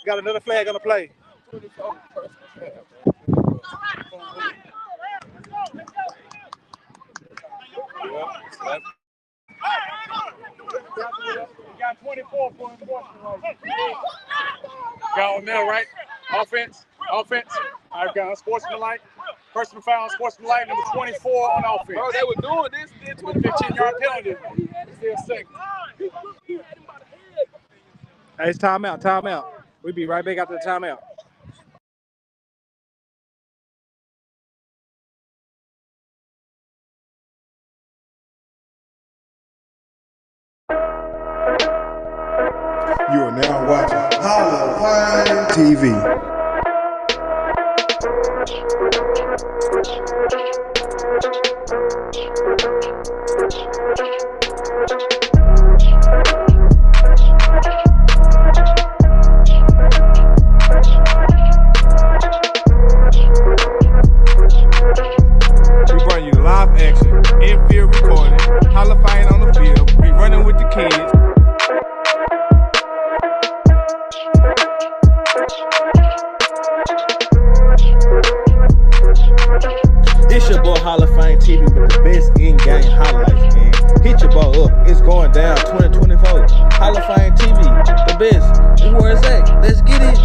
Got another flag on the play. Got 24 for enforcement. Got on there, right? Offense. I've got sportsmanlike. Personal foul, sportsmanlike, number 24 on offense. Bro, they were doing this. With a 15-yard penalty. Still second. Hey, it's timeout. We'll be right back after the timeout. You are now watching Hall of Fame TV. We bring you live action, in-field recording, Hall of Fame on the field, we running with the kids. It's your boy Hall of Fame TV with the best in-game highlights, man. Hit your ball up. It's going down 2024. Hall of Fame TV, the best. It's where it's at. Let's get it.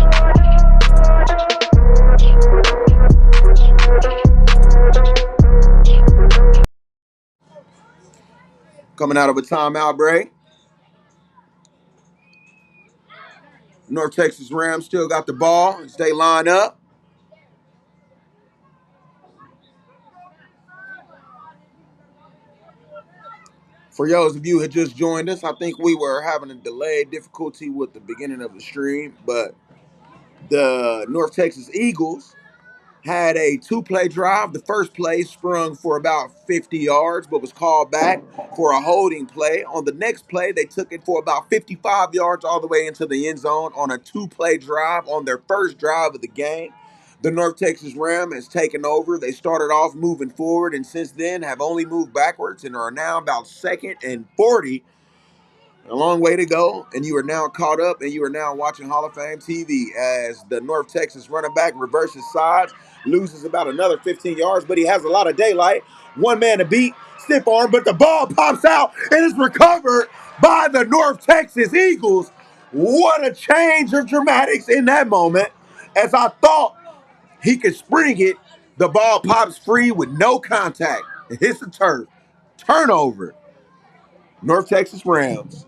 Coming out of a timeout break. North Texas Rams still got the ball as they line up. For those of you who had just joined us, I think we were having a delayed difficulty with the beginning of the stream, but the North Texas Eagles had a two-play drive. The first play sprung for about 50 yards, but was called back for a holding play. On the next play, they took it for about 55 yards all the way into the end zone on a two-play drive on their first drive of the game. The North Texas Ram has taken over. They started off moving forward, and since then have only moved backwards and are now about 2nd and 40. A long way to go, and you are now caught up, and you are now watching Hall of Fame TV as the North Texas running back reverses sides, loses about another 15 yards, but he has a lot of daylight. One man to beat, stiff arm, but the ball pops out and is recovered by the North Texas Eagles. What a change of dramatics in that moment. As I thought he could spring it, the ball pops free with no contact. It hits the turf. Turnover. North Texas Rams.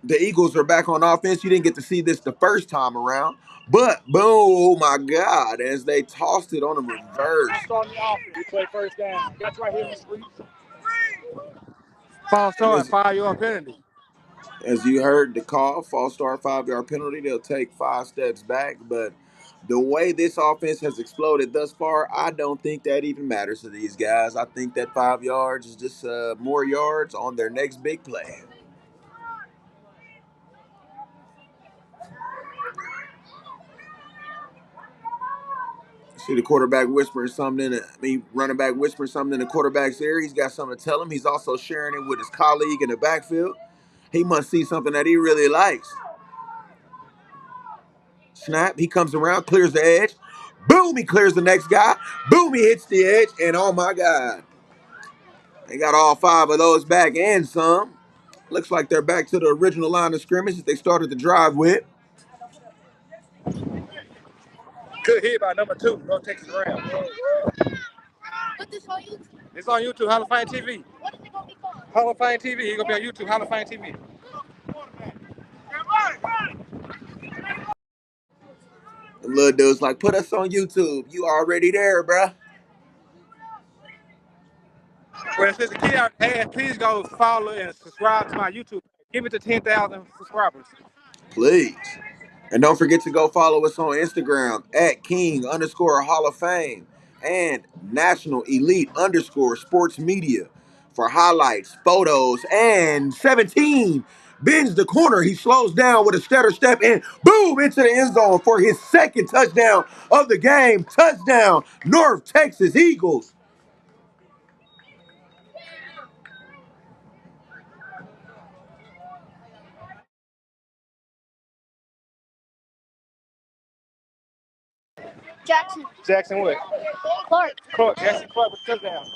The Eagles are back on offense. You didn't get to see this the first time around. But, boom, oh my God, as they tossed it on a reverse. Start the offense. We play first down. Got right here in the streets. False start, 5-yard penalty. As you heard the call, false start, 5-yard penalty. They'll take 5 steps back. But the way this offense has exploded thus far, I don't think that even matters to these guys. I think that 5 yards is just more yards on their next big play. See the quarterback whispering something running back whispering something in the quarterback's ear. He's got something to tell him. He's also sharing it with his colleague in the backfield. He must see something that he really likes. Snap, he comes around, clears the edge. Boom, he clears the next guy. Boom, he hits the edge, and oh my God. They got all 5 of those back and some. Looks like they're back to the original line of scrimmage that they started the drive with. Good hit by number 2, North Texas Rams. Put this on YouTube. It's on YouTube, Hall of Fame TV. What is it gonna be called? Hall of Fame TV. It's going to be on YouTube, Hall of Fame TV. Them little dudes like, put us on YouTube. You already there, bruh. Well, since the kid out asked, please go follow and subscribe to my YouTube. Give it to 10,000 subscribers. Please. And don't forget to go follow us on Instagram at King_Hall of Fame and National Elite _Sports Media for highlights, photos, and 17. Bends the corner. He slows down with a stutter step and boom into the end zone for his second touchdown of the game. Touchdown, North Texas Eagles. Jackson. Jackson what? Clark. Jackson Clark with touchdown.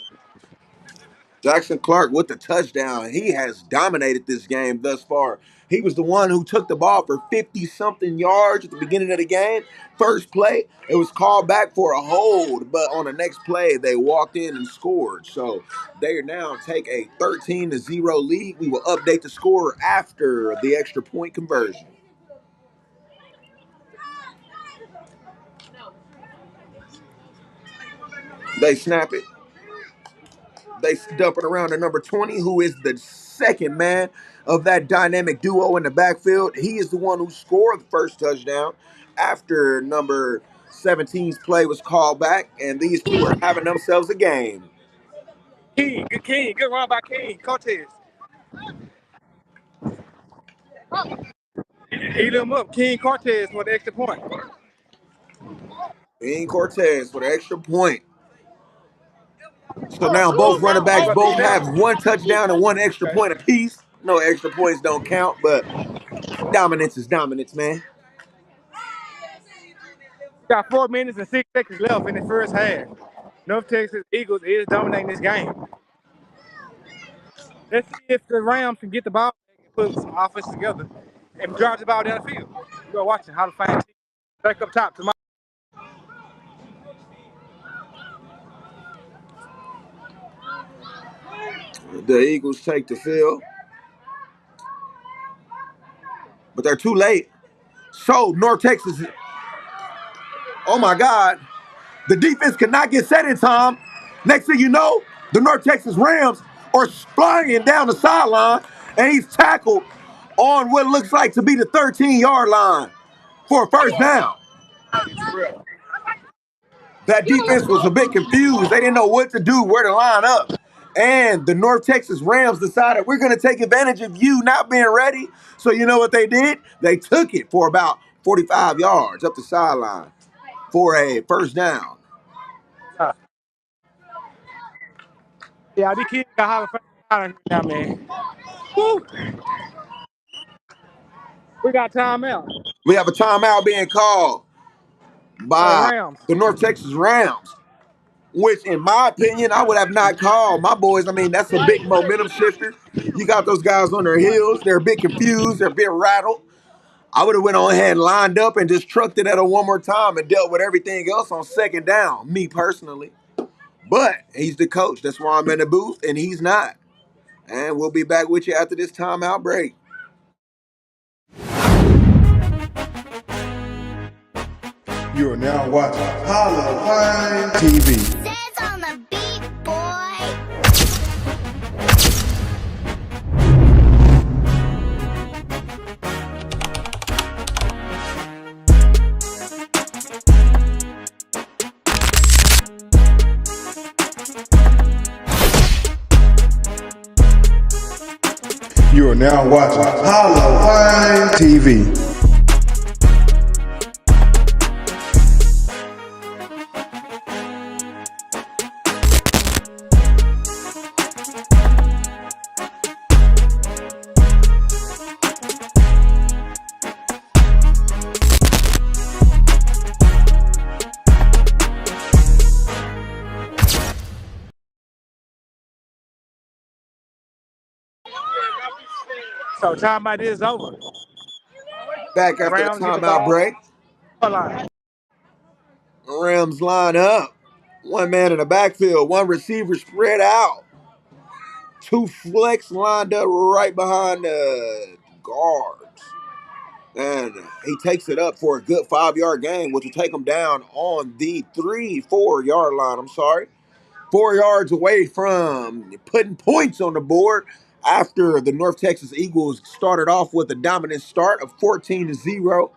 Jackson Clark with the touchdown. He has dominated this game thus far. He was the one who took the ball for 50-something yards at the beginning of the game. First play, it was called back for a hold, but on the next play, they walked in and scored. So they now take a 13-0 lead. We will update the score after the extra point conversion. They snap it. They dump it around to number 20, who is the second man of that dynamic duo in the backfield. He is the one who scored the first touchdown after number 17's play was called back, and these two are having themselves a game. King, good run by King. Cortez. Eat him up. King Cortez for the extra point. King Cortez for the extra point. So now both running backs both have one touchdown and one extra point apiece. No extra points don't count, but dominance is dominance, man. Got 4 minutes and 6 seconds left in the first half. North Texas Eagles is dominating this game. Let's see if the Rams can get the ball and put some offense together and drive the ball down the field. You go watch it. How to find back up top to my. The Eagles take the field, but they're too late. So North Texas, oh my God, the defense cannot get set in time. Next thing you know, the North Texas Rams are flying down the sideline, and he's tackled on what looks like to be the 13-yard line for a first down. That defense was a bit confused. They didn't know what to do, where to line up. And the North Texas Rams decided, we're going to take advantage of you not being ready. So you know what they did? They took it for about 45 yards up the sideline for a first down. Yeah, these kids got Hall of Fame now, man. Woo. We got timeout. We have a timeout being called by the North Texas Rams, which in my opinion, I would have not called. My boys, I mean, that's a big momentum shifter. You got those guys on their heels. They're a bit confused. They're a bit rattled. I would have went on ahead and lined up and just trucked it at her one more time and dealt with everything else on second down, me personally. But he's the coach. That's why I'm in the booth, and he's not. And we'll be back with you after this timeout break. You are now watching Hall of Fame TV. Says on the beat, boy. You are now watching Hall of Fame TV. So timeout is over. Back after the timeout break. Rams line up. One man in the backfield, one receiver spread out. Two flex lined up right behind the guards. And he takes it up for a good 5-yard gain, which will take him down on the 4-yard line. I'm sorry. 4 yards away from putting points on the board after the North Texas Eagles started off with a dominant start of 14-0.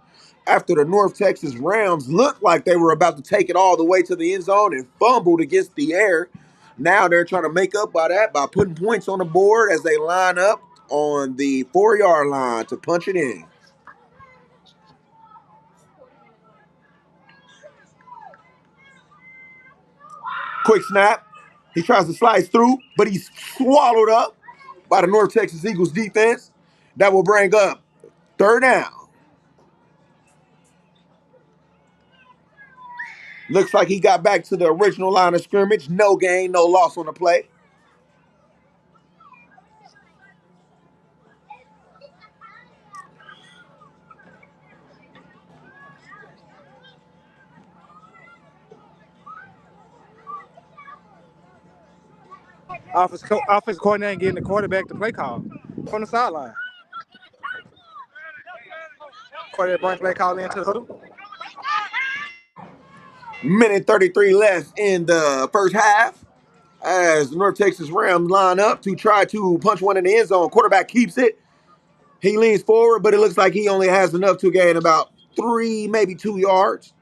After the North Texas Rams looked like they were about to take it all the way to the end zone and fumbled against the air. Now they're trying to make up by that by putting points on the board as they line up on the 4-yard line to punch it in. Quick snap. He tries to slice through, but he's swallowed up by the North Texas Eagles defense. That will bring up third down. Looks like he got back to the original line of scrimmage. No gain, no loss on the play. Offensive coordinator getting the quarterback to play call from the sideline. Quarterback brings play call into the huddle. Minute 33 left in the first half as the North Texas Rams line up to try to punch one in the end zone. Quarterback keeps it. He leans forward, but it looks like he only has enough to gain about 3, maybe 2 yards.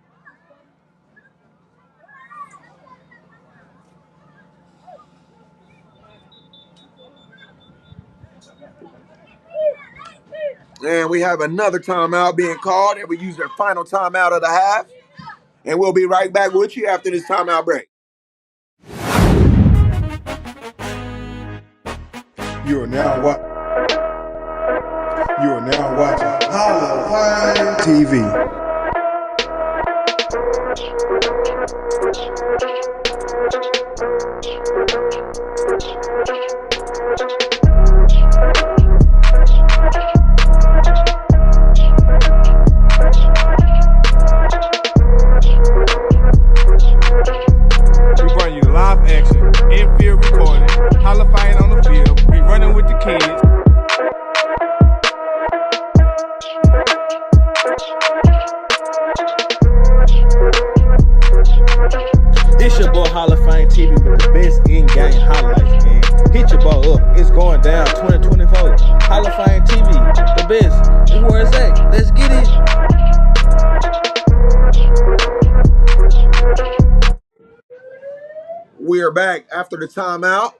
And we have another timeout being called, and we use their final timeout of the half. And we'll be right back with you after this timeout break. You are now watching Holla TV. We bring you live action, in-field recording, hollifying on the field, we running with the kids. It's your boy Hollifying TV with the best in-game highlights, man. Hit your ball up. It's going down 2024. Hollifying TV, the best. Is where it's at. Let's get it. We are back after the timeout.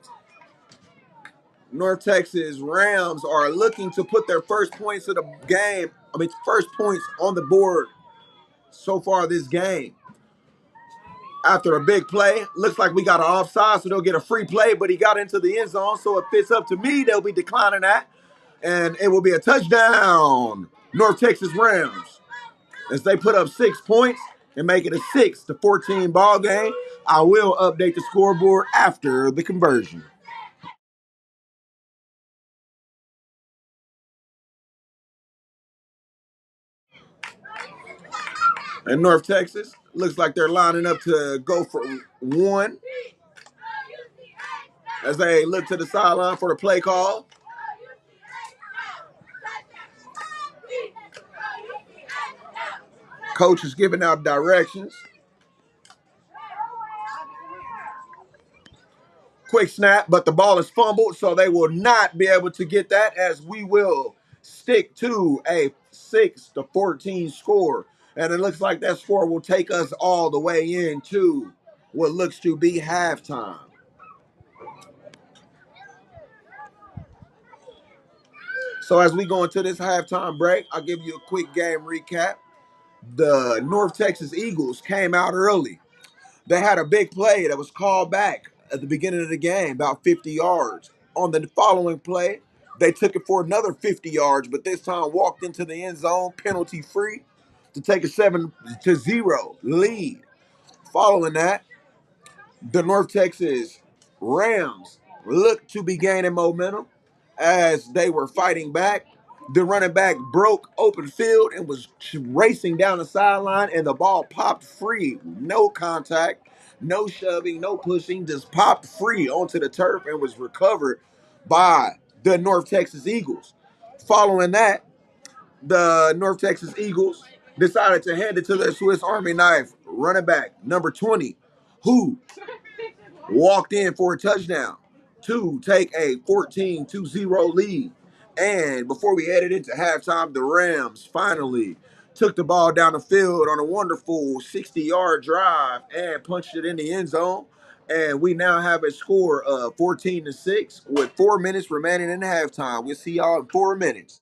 North Texas Rams are looking to put their first points of the game. First points on the board so far this game. After a big play, looks like we got an offside, so they'll get a free play, but he got into the end zone, so if it's up to me, they'll be declining that, and it will be a touchdown, North Texas Rams. As they put up 6 points and make it a 6-14 ball game. I will update the scoreboard after the conversion. And North Texas looks like they're lining up to go for one as they look to the sideline for the play call. Coach is giving out directions. Quick snap, but the ball is fumbled, so they will not be able to get that as we will stick to a 6-14 score. And it looks like that score will take us all the way into what looks to be halftime. So as we go into this halftime break, I'll give you a quick game recap. The North Texas Eagles came out early. They had a big play that was called back at the beginning of the game, about 50 yards. On the following play, they took it for another 50 yards, but this time walked into the end zone penalty free to take a 7-0 lead. Following that, the North Texas Rams looked to be gaining momentum as they were fighting back. The running back broke open field and was racing down the sideline, and the ball popped free. No contact, no shoving, no pushing, just popped free onto the turf and was recovered by the North Texas Eagles. Following that, the North Texas Eagles decided to hand it to their Swiss Army knife running back, number 20, who walked in for a touchdown to take a 14-0 lead. And before we headed into halftime, the Rams finally took the ball down the field on a wonderful 60-yard drive and punched it in the end zone. And we now have a score of 14-6 with 4 minutes remaining in halftime. We'll see y'all in 4 minutes.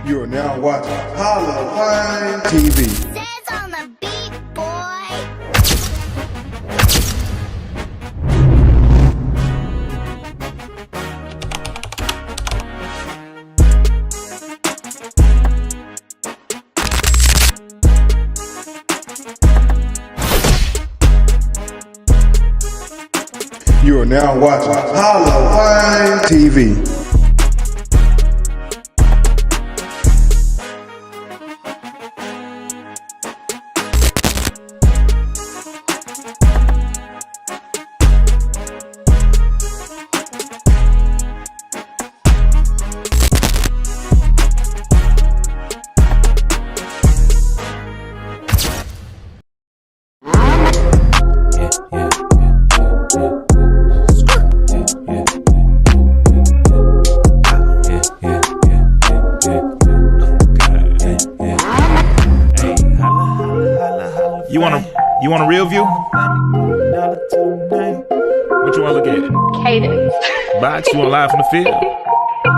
You are now watching Holla TV. Says on the beat, boy. You are now watching Holla TV. You want a real view? What you want to look at? Cadence. Box, you want live from the field?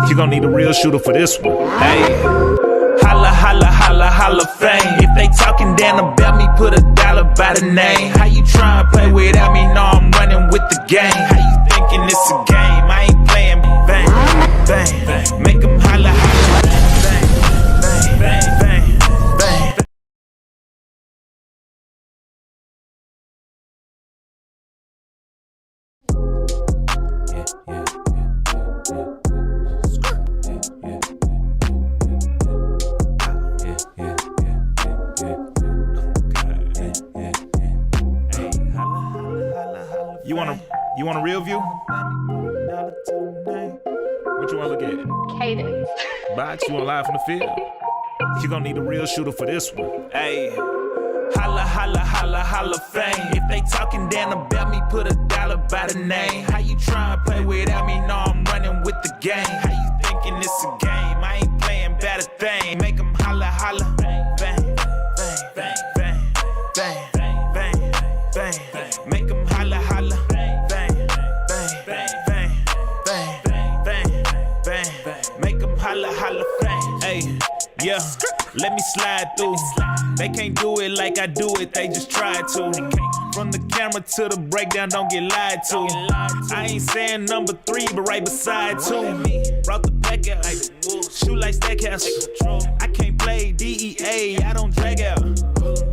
You gonna need a real shooter for this one. Hey, holla, holla, holla, holla fame. If they talking down about me, put a dollar by the name. How you trying to play without me? No, I'm running with the game. How you thinking it's a game? I ain't playing bang, bang. Make them holla, holla, bang, bang, bang, bang, bang. You want a real view? What you want to look at? Cadence. Box, you want live from the field? You gonna need a real shooter for this one. Hey, holla, holla, holla, holla fame. If they talking down about me, put a dollar by the name. How you trying to play without me? No, I'm running with the game. How you thinking it's a game? I ain't playing bad a thing. Make them holla, holla, bang, bang, bang, bang, bang, bang, bang, bang. Make them holla, holla. Holla, holla, hey, yeah, let me slide through. They can't do it like I do it, they just try to. From the camera to the breakdown, don't get lied to. I ain't saying number 3, but right beside 2. Brought the pack out, shoot like Stackhouse. I can't play DEA, I don't drag out.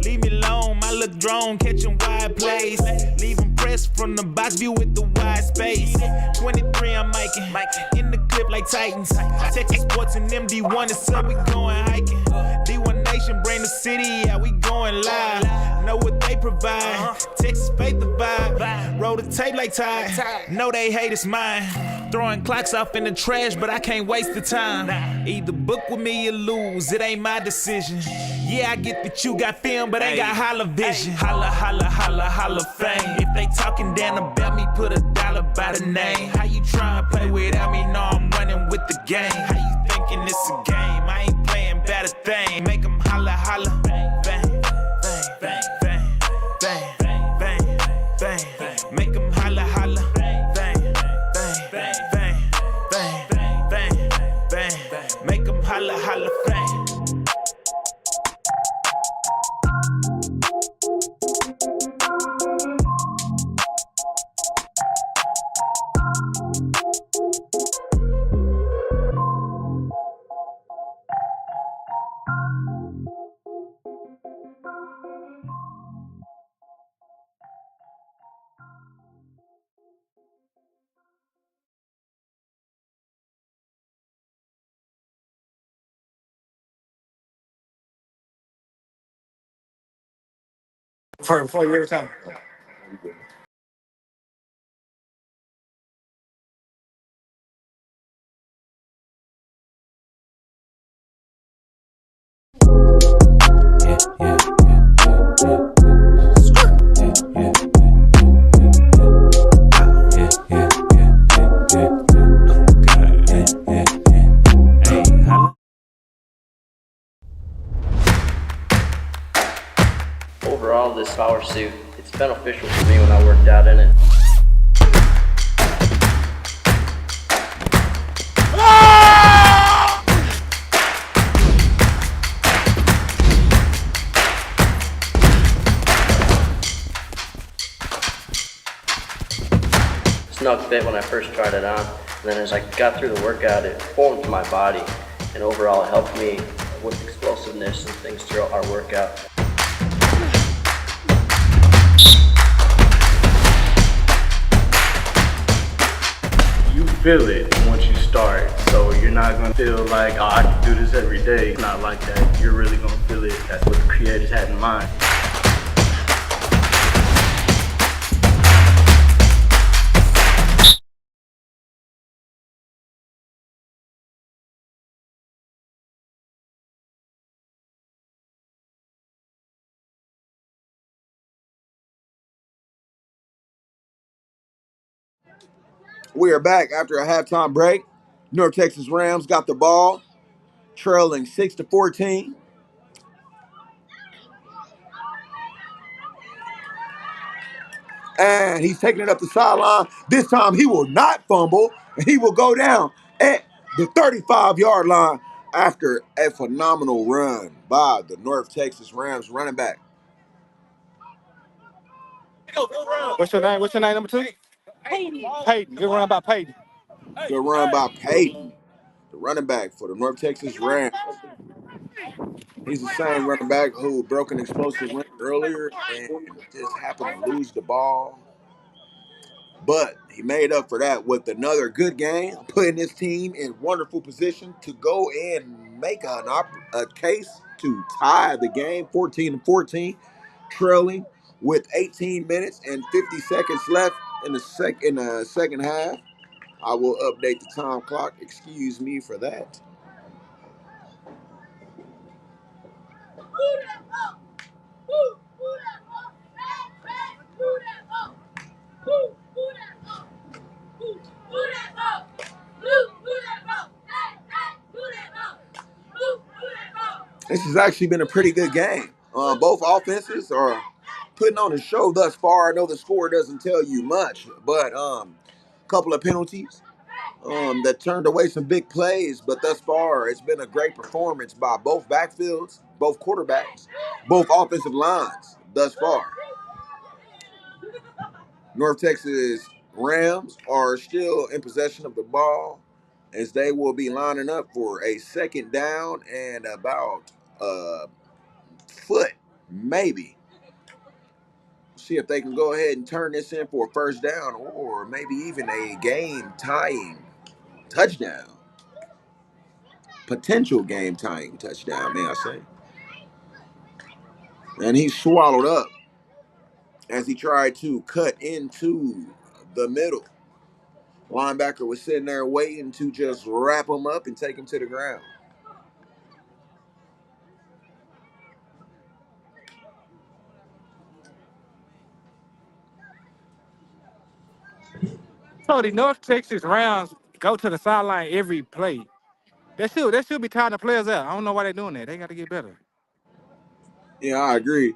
Leave me alone, my look drone, catching wide plays. Leave them pressed from the box view with the wide space. 23, I'm miking, in the clip like Titans. Texas Sports and MD1 is up, we going hiking. D1 Nation, bring the city, yeah, we going live. Know what they provide, Texas faith the vibe. Roll the tape like Tide, know they hate it's mine. Throwing clocks off in the trash, but I can't waste the time. Either book with me or lose, it ain't my decision. Yeah, I get that you got film, but ain't got holla vision. Holla, holla, holla, holla fame. If they talking down about me, put a dollar by the name. How you trying to play without me? No, I'm running with the game. How you thinking it's a game? I ain't playing bad a thing. Make them holla, holla, bang, bang, bang, bang, bang, bang, bang, bang. Make them holla, holla, bang, bang, bang, bang, bang, bang, bang. Make them holla, holla, bang. For your time. this power suit. It's beneficial for me when I worked out in it. Snug fit when I first tried it on, and then as I got through the workout, it formed to my body, and overall it helped me with explosiveness and things throughout our workout. You feel it once you start, so you're not gonna feel like, oh, I can do this every day. It's not like that. You're really gonna feel it. That's what the creators had in mind. We are back after a halftime break. North Texas Rams got the ball, trailing 6-14. And he's taking it up the sideline. This time he will not fumble. He will go down at the 35-yard line after a phenomenal run by the North Texas Rams running back. What's your name? What's your name, number 2? Peyton. Peyton. Good run by Peyton. Good run by Peyton, the running back for the North Texas Rams. He's the same running back who broke an explosive run earlier and just happened to lose the ball. But he made up for that with another good game, putting his team in wonderful position to go and make a case to tie the game 14-14, trailing with 18 minutes and 50 seconds left in the second half. I will update the time clock. Excuse me for that. This has actually been a pretty good game. Both offenses are putting on a show thus far. I know the score doesn't tell you much, but a couple of penalties that turned away some big plays. But thus far, it's been a great performance by both backfields, both quarterbacks, both offensive lines thus far. North Texas Rams are still in possession of the ball as they will be lining up for a second down and about foot, maybe. See if they can go ahead and turn this in for a first down or maybe even a game-tying touchdown. Potential game-tying touchdown, may I say. And he swallowed up as he tried to cut into the middle. Linebacker was sitting there waiting to just wrap him up and take him to the ground. So the North Texas Rams go to the sideline every play. They should be tiring the players out. I don't know why they're doing that. They got to get better. Yeah, I agree.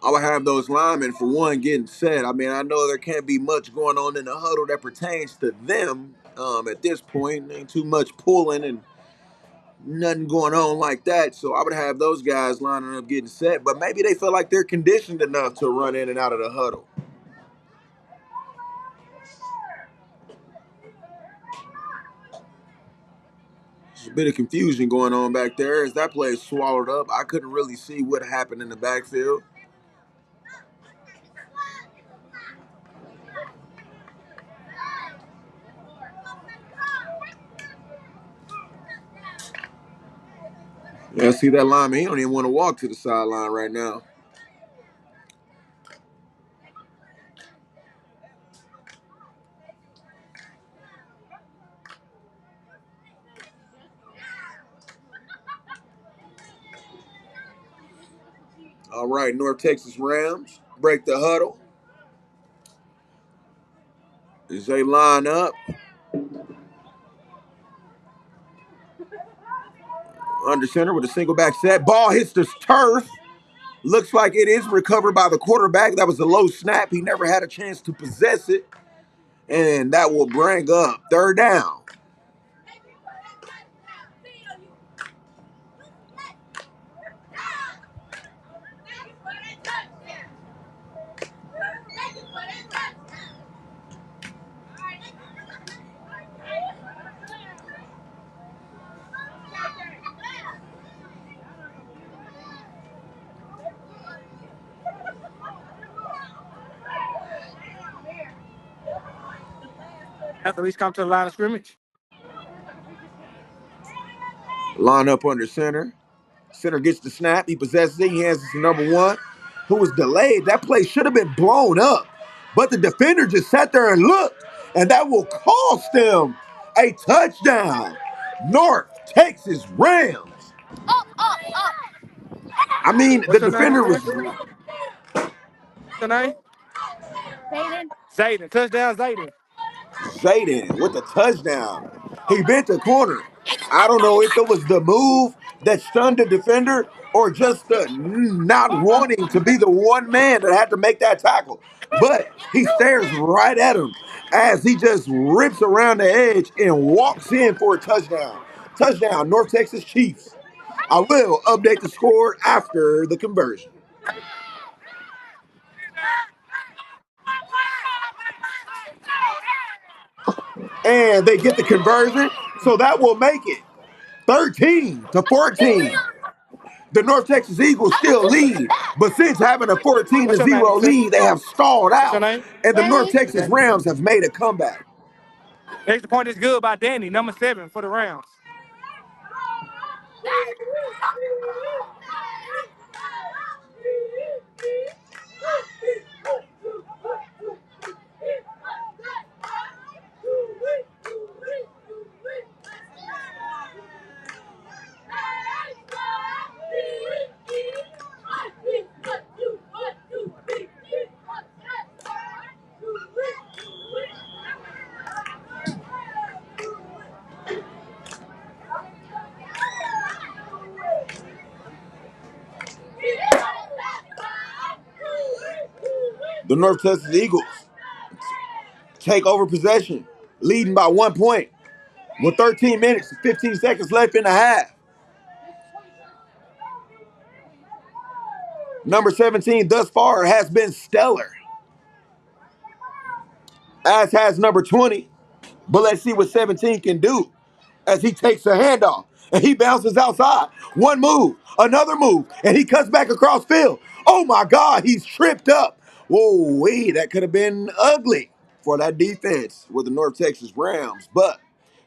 I would have those linemen, for one, getting set. I mean, I know there can't be much going on in the huddle that pertains to them at this point. Ain't too much pulling and nothing going on like that. So I would have those guys lining up getting set. But maybe they feel like they're conditioned enough to run in and out of the huddle. There's a bit of confusion going on back there as that play is swallowed up. I couldn't really see what happened in the backfield. Yeah, see that lineman, he don't even want to walk to the sideline right now. All right, North Texas Rams break the huddle as they line up. Under center with a single back set. Ball hits the turf Looks like it is recovered by the quarterback. That was a low snap. He never had a chance to possess it. And that will bring up third down. Athletes come to the line of scrimmage. Line up under center. Center gets the snap. He possesses it. He hands it to number one, who was delayed. That play should have been blown up. But the defender just sat there and looked. And that will cost them a touchdown. North Texas Rams. I mean, the What's your name, defender was man? What's your name? Zayden. Touchdown, Zayden. Zayden with the touchdown. He bent the corner. I don't know if it was the move that stunned the defender or just the not wanting to be the one man that had to make that tackle. But he stares right at him as he just rips around the edge and walks in for a touchdown. Touchdown, North Texas Chiefs. I will update the score after the conversion. And they get the conversion, so that will make it 13-14. The North Texas Eagles still lead, but since having a What's your name, 14-0 sir? lead, they have stalled What's your out, name? and the North Texas Okay. Rams have made a comeback. Extra point is good by Danny, number 7 for the Rams. The North Texas Eagles take over possession, leading by 1 point with 13 minutes and 15 seconds left in the half. Number 17 thus far has been stellar, as has number 20. But let's see what 17 can do as he takes a handoff and he bounces outside. One move, another move, and he cuts back across field. Oh my God, he's tripped up. Whoa, wait, that could have been ugly for that defense with the North Texas Rams. But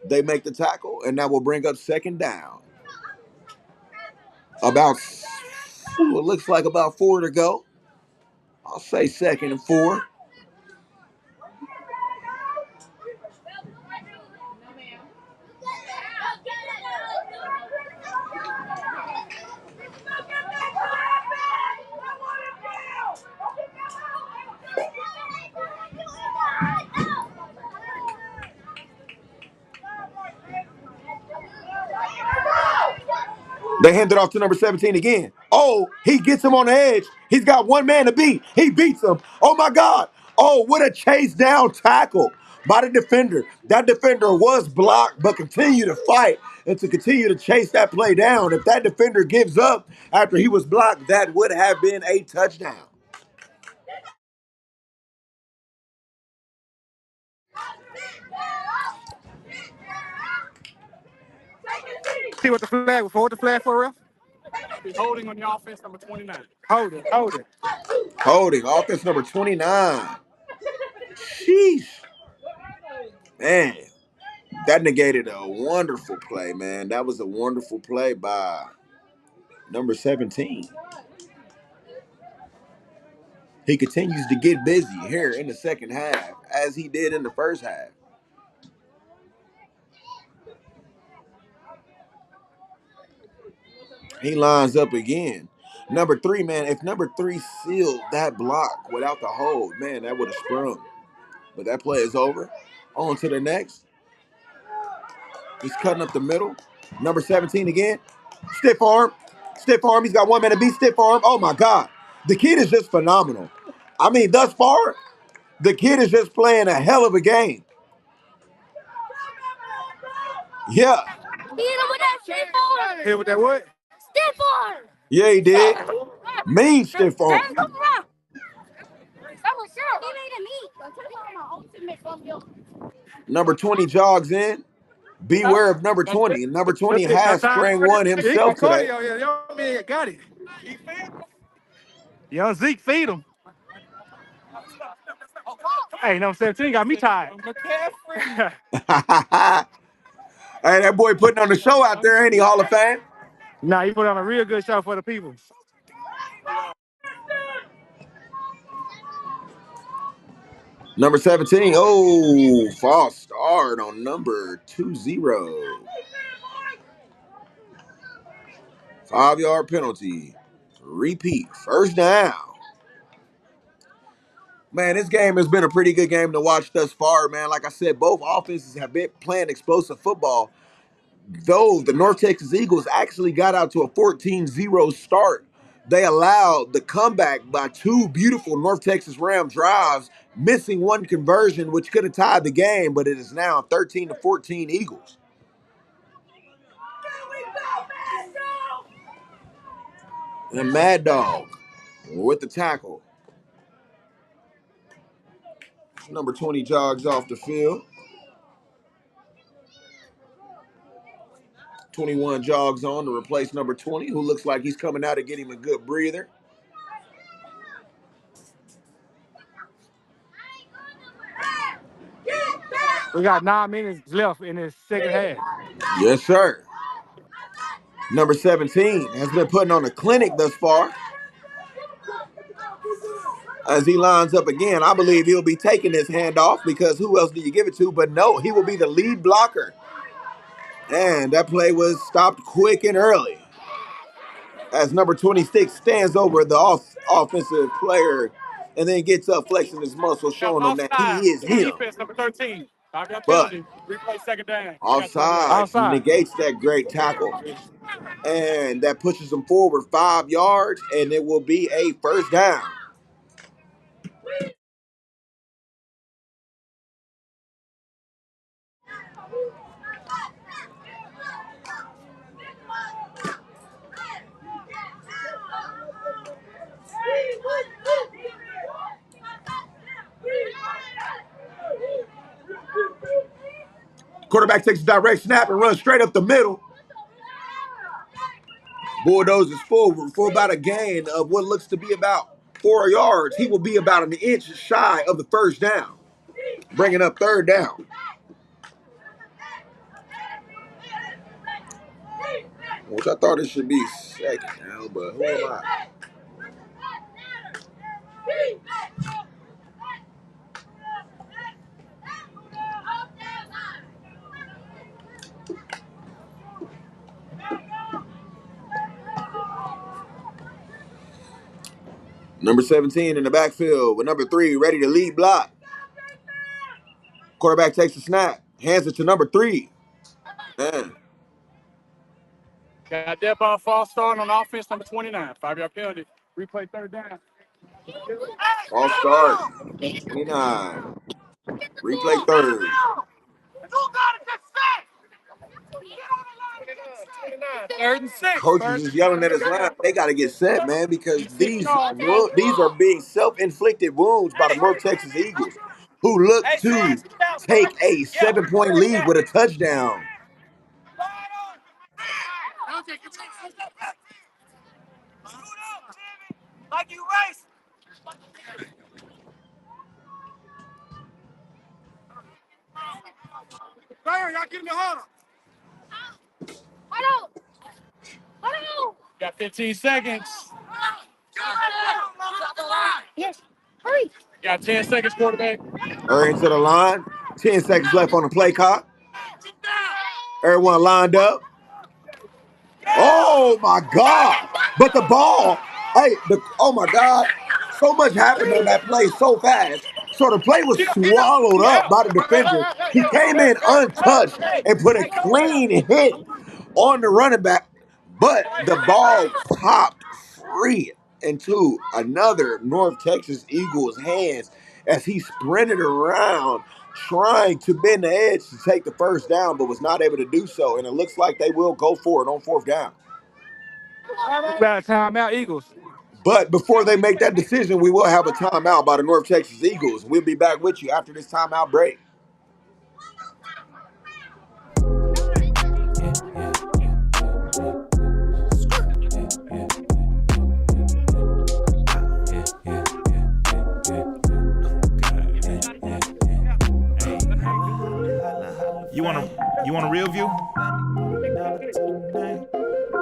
they make the tackle, and that will bring up second down. It looks like about 4 to go. I'll say 2nd and 4. They hand it off to number 17 again. Oh, he gets him on the edge. He's got one man to beat. He beats him. Oh, my God. Oh, what a chase down tackle by the defender. That defender was blocked, but continued to fight and to continue to chase that play down. If that defender gives up after he was blocked, that would have been a touchdown. See what the flag was for? What the flag for, ref? He's holding on the offense, number 29. Hold it, hold it. Holding, offense number 29. Sheesh. Man, that negated a wonderful play, man. That was a wonderful play by number 17. He continues to get busy here in the second half, as he did in the first half. He lines up again. Number 3, man, if number 3 sealed that block without the hold, man, that would have sprung. But that play is over. On to the next. He's cutting up the middle. Number 17 again. Stiff arm. Stiff arm. He's got 1 man to beat. Stiff arm. Oh my God. The kid is just phenomenal. I mean, thus far, the kid is just playing a hell of a game. Yeah. Hit him with that stiff arm. Hit with that what? Stiff arm. Yeah, he did. Mean stiff arm. Number 20 jogs in. Beware of number 20. Number 20 has sprang one He got himself today. cardio. Yeah, young man got it. Young Zeke feed him. Hey, number 17 got me tired. Hey, that boy putting on the show out there, ain't he, Hall of Fame? Nah, he put on a real good show for the people. Number 17. Oh, false start on number 20. 5-yard penalty. Repeat. First down. Man, this game has been a pretty good game to watch thus far, man. Like I said, both offenses have been playing explosive football. Though the North Texas Eagles actually got out to a 14-0 start, they allowed the comeback by 2 beautiful North Texas Rams drives, missing 1 conversion, which could have tied the game, but it is now 13-14 Eagles. And Mad Dog with the tackle. Number 20 jogs off the field. 21 jogs on to replace number 20, who looks like he's coming out to get him a good breather. We got 9 minutes left in this second half. Yes, sir. Number 17 has been putting on a clinic thus far. As he lines up again, I believe he'll be taking this handoff because who else do you give it to? But no, he will be the lead blocker. And that play was stopped quick and early. As number 26 stands over the offensive player and then gets up flexing his muscle, showing him that he is him. Defense, number 13. 5-yard But penalty. Replay second down. offside negates that great tackle. And that pushes him forward 5 yards, and it will be a first down. Quarterback takes a direct snap and runs straight up the middle. Bulldozers forward for about a gain of what looks to be about 4 yards. He will be about an inch shy of the first down, bringing up third down. Which I thought it should be second down, but who am I? Number 17 in the backfield with number 3 ready to lead block. Quarterback takes the snap, hands it to number 3. Man. Got that ball false start on offense, number 29. 5-yard penalty. Replay third down. False start. 29. Replay third. Third and 6. Coaches is yelling at his line. They got to get set, man, because these are being self-inflicted wounds by the North Texas Eagles, who look to take a 7-point lead with a touchdown. Like you race. Y'all get in the huddle. Got 15 seconds. Yes. Hurry. Got 10 seconds, quarterback. Hurry into the line. 10 seconds left on the play clock. Everyone lined up. Oh, my God. But the ball, oh, my God. So much happened on that play so fast. So the play was swallowed up by the defender. He came in untouched and put a clean hit on the running back. but the ball popped free into another North Texas Eagles hands as he sprinted around trying to bend the edge to take the first down, but was not able to do so. And it looks like they will go for it on fourth down. About timeout, Eagles. But before they make that decision, we will have a timeout by the North Texas Eagles. We'll be back with you after this timeout break. You want a real view?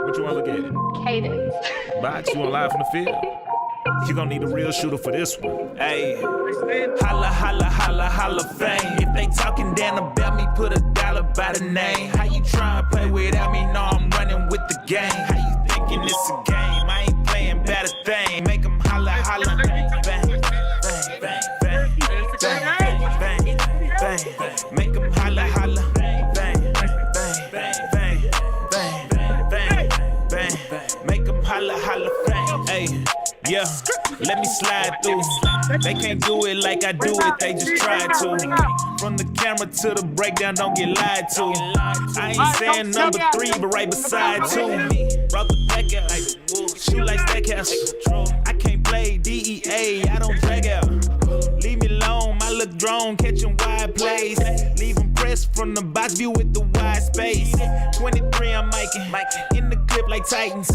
What you want to look at? Cadence. Box, you want live from the field? You gonna need a real shooter for this one. Hey, holla, holla, holla, holla, fame. If they talking down about me, put $1 by the name. How you trying to play without me? No, I'm running with the game. How you thinking it's a game? I ain't playing bad a thing. Make them holla, holla, bang, bang, bang, bang, bang, bang, bang, bang. Make them holla, holla, bang, bang, bang, bang, bang, bang, bang. Make them holla, holla, bang. Hey. Yeah, let me slide through. They can't do it like I do it, they just try to. From the camera to the breakdown, don't get lied to. I ain't saying number 3, but right beside 2. Brought the back out, shoot like Stackhouse. I can't play DEA, I don't drag out. Leave me alone, I look drone, catching wide plays. Leave them pressed from the box view with the wide space. 23, I'm miking, in the clip like Titans.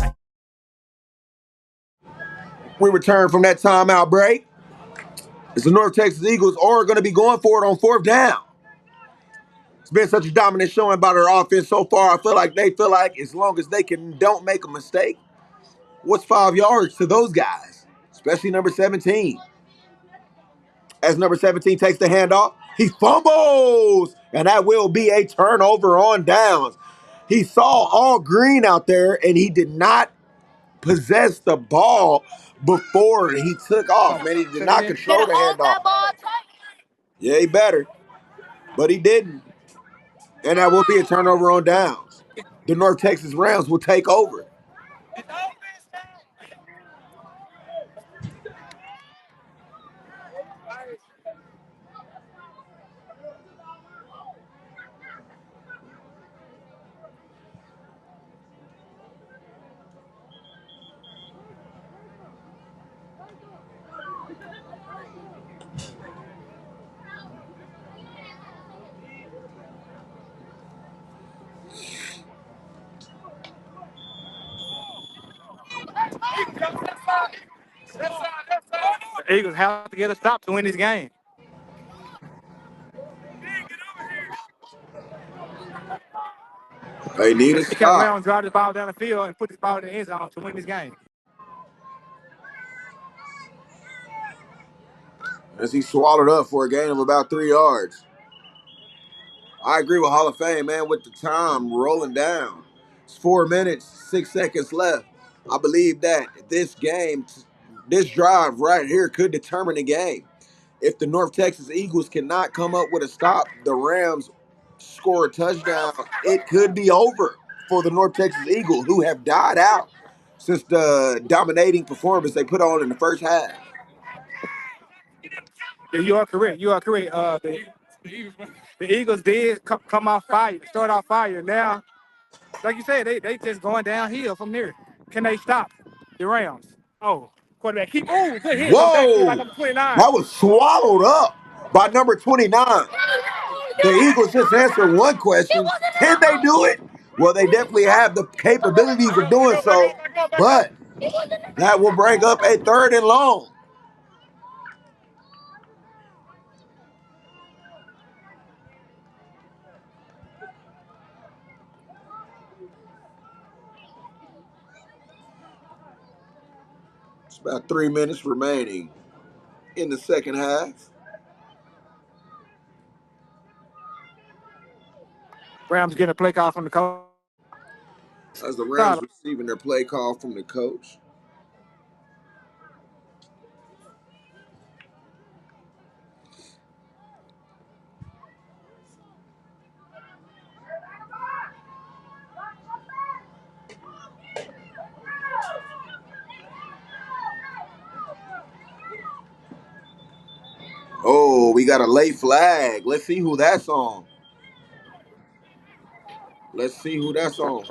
We return from that timeout break. As the North Texas Eagles are going to be going for it on fourth down. It's been such a dominant showing by their offense so far. I feel like they feel like as long as they don't make a mistake, what's 5 yards to those guys, especially number 17. As number 17 takes the handoff, he fumbles, and that will be a turnover on downs. He saw all green out there, and he did not possess the ball before he took off, man. He did not control the handoff. Yeah, he better, but he didn't. And that will be a turnover on downs. The North Texas Rams will take over. The Eagles have to get a stop to win this game. They need a They got stop. Rams drive the ball down the field and put this ball in the end zone to win this game. As he swallowed up for a gain of about 3 yards. I agree with Hall of Fame, man, with the time rolling down. It's 4 minutes, 6 seconds left. I believe that this game, this drive right here could determine the game. If the North Texas Eagles cannot come up with a stop, the Rams score a touchdown, it could be over for the North Texas Eagles, who have died out since the dominating performance they put on in the first half. Yeah, you are correct. You are correct. The Eagles did come off fire, start off fire. Now, like you said, they just going downhill from here. Can they stop the Rams? Oh, quarterback, keep good hit. Go back to like Whoa! number 29. That was swallowed up by number 29. The Eagles just answered one question. Can they do it? Well, they definitely have the capabilities of doing so, but that will bring up a 3rd and long. It's about 3 minutes remaining in the second half. Rams getting a play call from the coach. As the Rams receiving their play call from the coach. we got a late flag. Let's see who that's on. Let's see who that's on.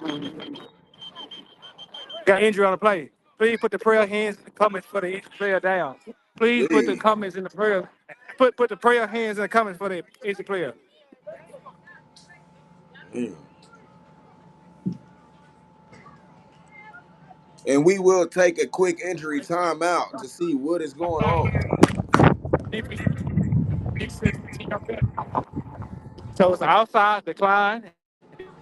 Got injury on the play. Please put the prayer hands in the comments for the player down. Please put the Please. comments in the prayer. Put the prayer hands in the comments for the injured player. Mm. And we will take a quick injury timeout to see what is going on. So it's outside decline.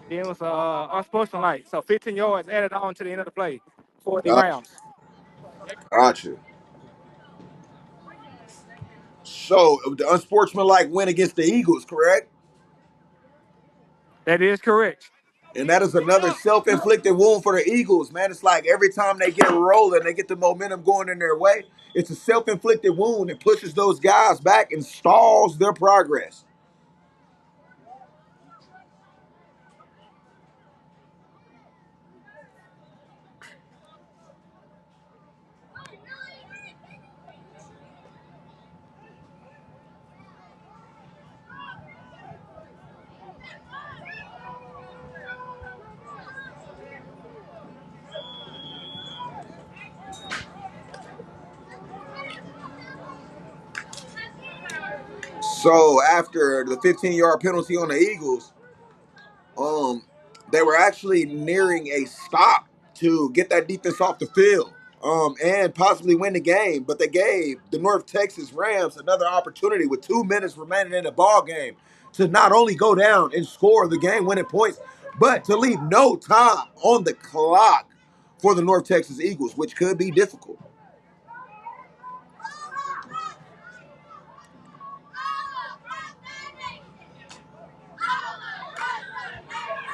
Then it was unsportsmanlike. So 15 yards added on to the end of the play for the Gotcha. Rams. Gotcha. So the unsportsmanlike win against the Eagles, correct? That is correct. And that is another self-inflicted wound for the Eagles, man. It's like every time they get rolling, they get the momentum going in their way. It's a self-inflicted wound that pushes those guys back and stalls their progress. So after the 15-yard penalty on the Eagles, they were actually nearing a stop to get that defense off the field, and possibly win the game. But they gave the North Texas Rams another opportunity with 2 minutes remaining in the ball game to not only go down and score the game-winning points, but to leave no time on the clock for the North Texas Eagles, which could be difficult.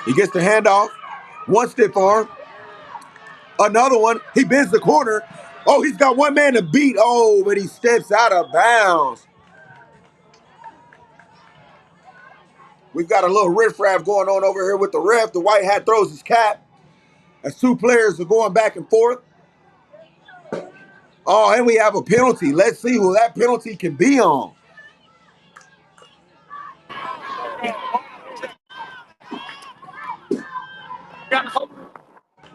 He gets the handoff, one stiff arm, another one. He bends the corner. Oh, he's got one man to beat. Oh, but he steps out of bounds. We've got a little riffraff going on over here with the ref. The white hat throws his cap as two players are going back and forth. Oh, and we have a penalty. Let's see who that penalty can be on.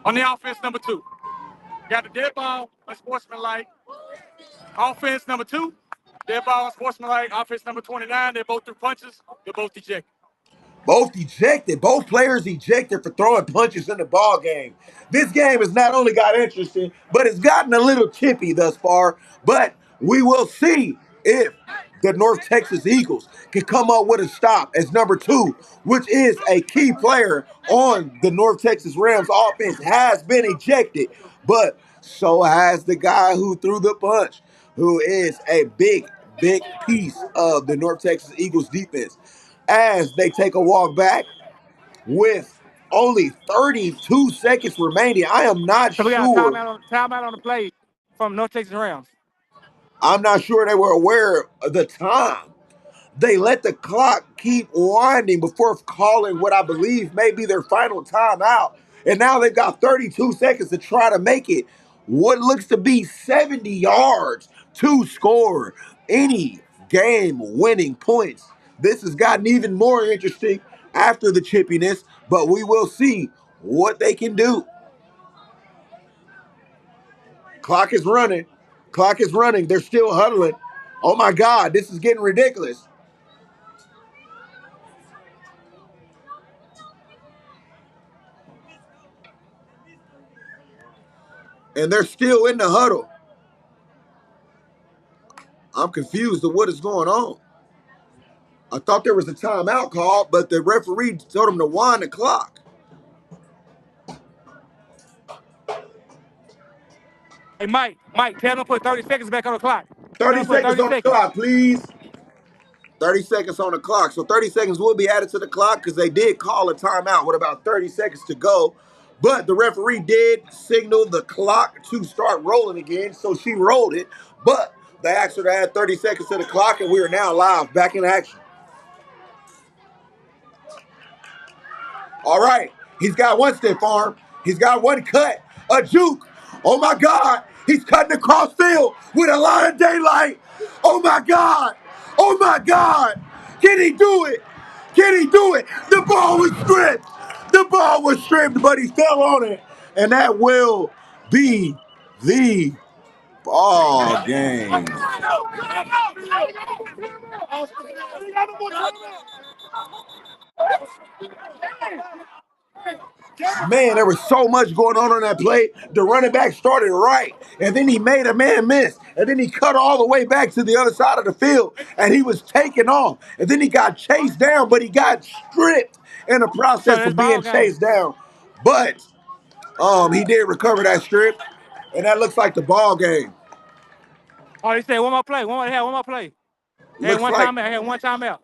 On the offense, number 2. Got the dead ball, unsportsmanlike. Offense, number 2. Dead ball, unsportsmanlike. Offense, number 29. They both threw punches. They're both ejected. Both ejected. Both players ejected for throwing punches in the ball game. This game has not only got interesting, but it's gotten a little chippy thus far. But we will see if the North Texas Eagles can come up with a stop as number 2, which is a key player on the North Texas Rams offense, has been ejected. But so has the guy who threw the punch, who is a big piece of the North Texas Eagles defense. As they take a walk back with only 32 seconds remaining. I am not So we got a sure. timeout on the play from North Texas Rams. I'm not sure they were aware of the time. They let the clock keep winding before calling what I believe may be their final timeout. And now they've got 32 seconds to try to make it what looks to be 70 yards to score any game-winning points. This has gotten even more interesting after the chippiness, but we will see what they can do. Clock is running. Clock is running. They're still huddling. Oh my God, this is getting ridiculous. And they're still in the huddle. I'm confused of what is going on. I thought there was a timeout call, but the referee told him to wind the clock. Hey, Mike, tell them to put 30 seconds back on the clock. 30 seconds on the clock, please. 30 seconds on the clock. So 30 seconds will be added to the clock because they did call a timeout with about 30 seconds to go. But the referee did signal the clock to start rolling again, so she rolled it. But they asked her to add 30 seconds to the clock, and we are now live, back in action. All right, he's got one stiff arm. He's got one cut, a juke. Oh my God, he's cutting across field with a lot of daylight. Oh my God. Oh my God! Can he do it? Can he do it? The ball was stripped. The ball was stripped, but he fell on it. And that will be the ball game. Man, there was so much going on that play. The running back started right, and then he made a man miss, and then he cut all the way back to the other side of the field, and he was taken off, and then he got chased down, but he got stripped in the So process that's of ball being game. chased down. But he did recover that strip, and that looks like the ball game. Oh, they said one more play. They had one more play. They had Looks one like time out. They had one time out.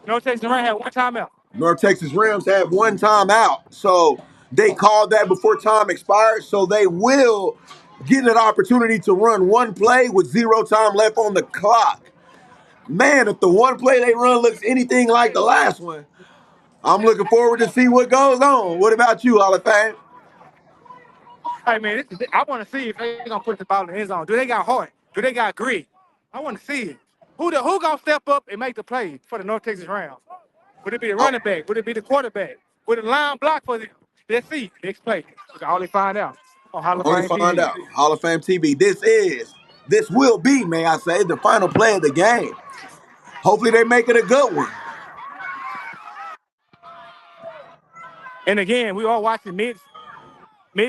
No Texas Rams had one time out. North Texas Rams had one time out, so they called that before time expired. So they will get an opportunity to run one play with 0 time left on the clock. Man, if the one play they run looks anything like the last one, I'm looking forward to see what goes on. What about you, Hall of Fame? Hey man, I want to see if they gonna put the ball in the end zone. Do they got heart? Do they got grit? I want to see it. Who gonna step up and make the play for the North Texas Rams? Would it be the Oh, running back? Would it be the quarterback? Would the line block for them? Let's see. Next play. We can only find out on Hall of only Fame find TV. out. Hall of Fame TV. This will be, may I say, the final play of the game. Hopefully they make it a good one. And again, we are watching mid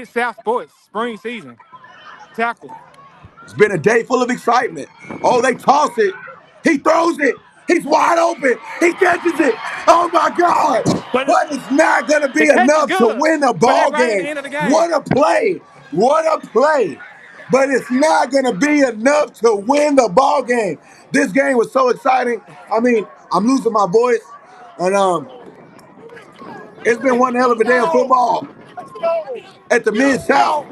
South Sports spring season tackle. It's been a day full of excitement. Oh, they toss it. He throws it. He's wide open. He catches it. Oh my God. But But it's not going to the be catch is enough to good. win a But ball that's right at the game. end of the game. What a play. What a play. But it's not going to be enough to win the ball game. This game was so exciting. I mean, I'm losing my voice. And it's been one hell of a day of football at the Mid-South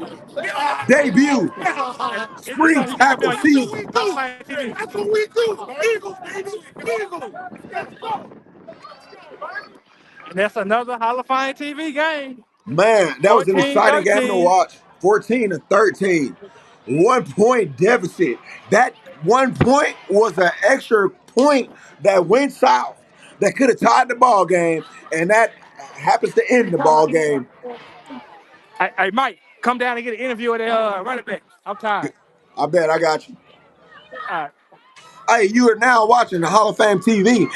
debut spring tackle season. That's what we do. Eagles, baby. Eagles. And that's another Hall of Fame TV game. Man, that was an exciting game to 14-13. watch. 14-13. 1 point deficit. That 1 point was an extra point that went south that could have tied the ball game, and that happens to end the ball game. Hey, Mike, come down and get an interview with the running back. I'm tired. I bet I got you. All right. Hey, you are now watching the Hall of Fame TV.